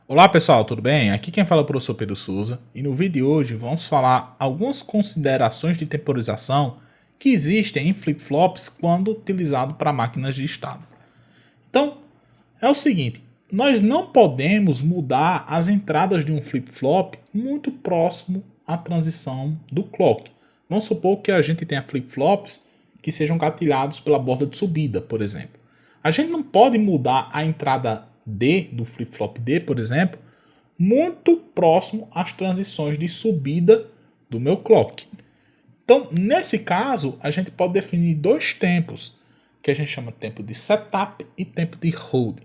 Olá pessoal, tudo bem? Aqui quem fala é o professor Pedro Souza e no vídeo de hoje vamos falar algumas considerações de temporização que existem em flip-flops quando utilizado para máquinas de estado. Então, é o seguinte, nós não podemos mudar as entradas de um flip-flop muito próximo à transição do clock. Vamos supor que a gente tenha flip-flops que sejam gatilhados pela borda de subida, por exemplo. A gente não pode mudar a entrada D do flip-flop D, por exemplo, muito próximo às transições de subida do meu clock. Então, nesse caso, a gente pode definir dois tempos, que a gente chama de tempo de setup e tempo de hold.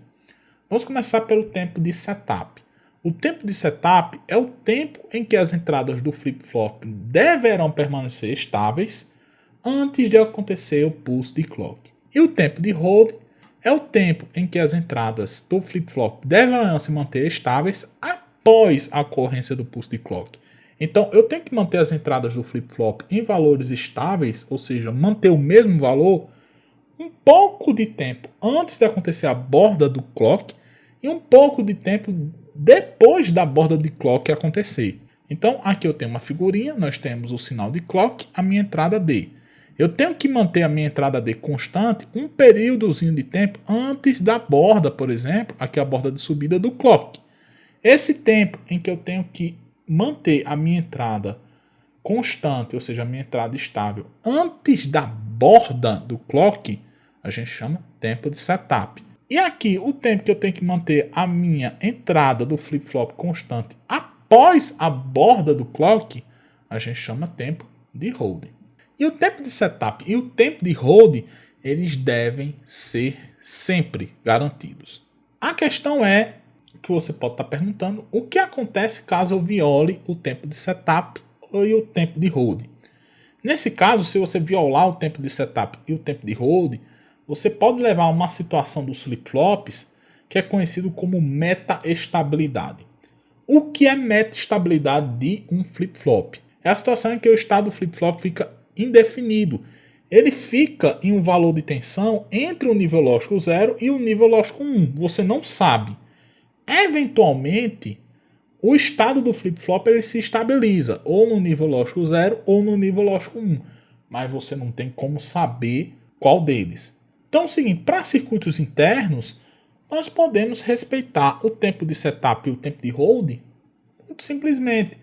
Vamos começar pelo tempo de setup. O tempo de setup é o tempo em que as entradas do flip-flop deverão permanecer estáveis antes de acontecer o pulse de clock. E o tempo de hold é o tempo em que as entradas do flip-flop deverão se manter estáveis após a ocorrência do pulse de clock. Então, eu tenho que manter as entradas do flip-flop em valores estáveis, ou seja, manter o mesmo valor, um pouco de tempo antes de acontecer a borda do clock e um pouco de tempo depois da borda de clock acontecer. Então, aqui eu tenho uma figurinha, nós temos o sinal de clock, a minha entrada D. Eu tenho que manter a minha entrada D constante um períodozinho de tempo antes da borda, por exemplo, aqui a borda de subida do clock. Esse tempo em que eu tenho que manter a minha entrada constante, ou seja, a minha entrada estável, antes da borda do clock, a gente chama tempo de setup. E aqui, o tempo que eu tenho que manter a minha entrada do flip-flop constante após a borda do clock, a gente chama tempo de hold. E o tempo de setup e o tempo de hold, eles devem ser sempre garantidos. A questão é, que você pode estar perguntando, o que acontece caso eu viole o tempo de setup e o tempo de hold? Nesse caso, se você violar o tempo de setup e o tempo de hold, você pode levar a uma situação dos flip-flops que é conhecido como meta-estabilidade. O que é meta-estabilidade de um flip-flop? É a situação em que o estado do flip-flop fica indefinido. Ele fica em um valor de tensão entre o nível lógico 0 e o nível lógico 1. Você não sabe. Eventualmente, o estado do flip-flop ele se estabiliza ou no nível lógico 0 ou no nível lógico 1. Mas você não tem como saber qual deles. Então é o seguinte, para circuitos internos, nós podemos respeitar o tempo de setup e o tempo de hold muito simplesmente.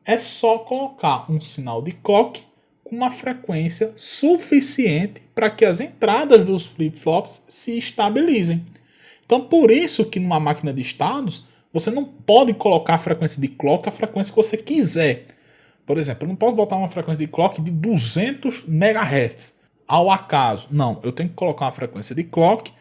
É só colocar um sinal de clock com uma frequência suficiente para que as entradas dos flip-flops se estabilizem. Então, por isso que numa máquina de estados, você não pode colocar a frequência de clock a frequência que você quiser. Por exemplo, eu não posso botar uma frequência de clock de 200 MHz ao acaso. Não, eu tenho que colocar uma frequência de clock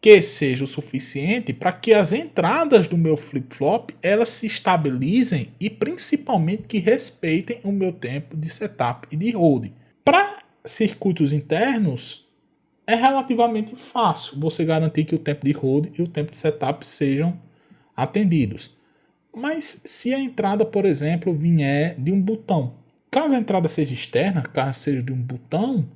que seja o suficiente para que as entradas do meu flip-flop elas se estabilizem e principalmente que respeitem o meu tempo de setup e de hold. Para circuitos internos é relativamente fácil você garantir que o tempo de hold e o tempo de setup sejam atendidos. Mas se a entrada, por exemplo, vier de um botão, caso a entrada seja externa, caso seja de um botão,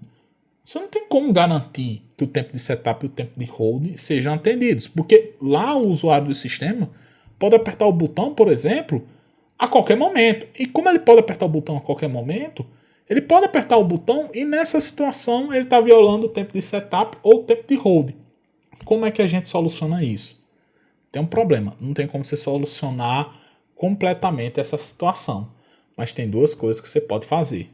você não tem como garantir que o tempo de setup e o tempo de hold sejam atendidos, porque lá o usuário do sistema pode apertar o botão, por exemplo, a qualquer momento. E como ele pode apertar o botão a qualquer momento, ele pode apertar o botão e nessa situação ele está violando o tempo de setup ou o tempo de hold. Como é que a gente soluciona isso? Tem um problema, não tem como você solucionar completamente essa situação, mas tem duas coisas que você pode fazer.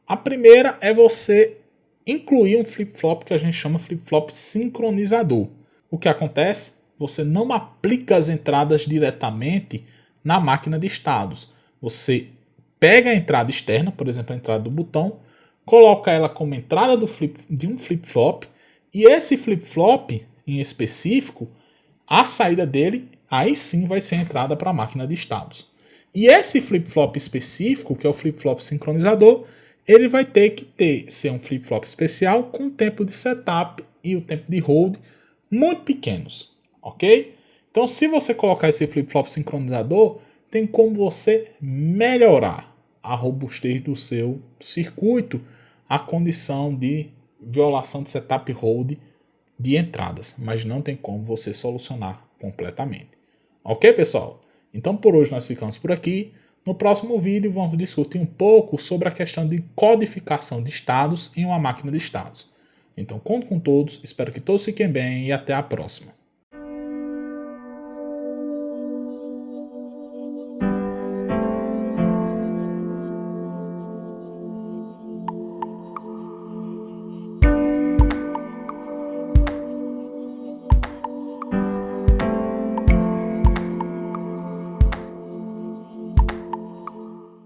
A primeira é você incluir um flip-flop que a gente chama flip-flop sincronizador. O que acontece? Você não aplica as entradas diretamente na máquina de estados. Você pega a entrada externa, por exemplo, a entrada do botão, coloca ela como entrada de um flip-flop e esse flip-flop em específico, a saída dele, aí sim vai ser a entrada para a máquina de estados. E esse flip-flop específico, que é o flip-flop sincronizador, ele vai ter que ser um flip-flop especial com o tempo de setup e o tempo de hold muito pequenos, ok? Então, se você colocar esse flip-flop sincronizador, tem como você melhorar a robustez do seu circuito, a condição de violação de setup e hold de entradas, mas não tem como você solucionar completamente. Ok, pessoal? Então por hoje nós ficamos por aqui. No próximo vídeo vamos discutir um pouco sobre a questão de codificação de estados em uma máquina de estados. Então conto com todos, espero que todos fiquem bem e até a próxima.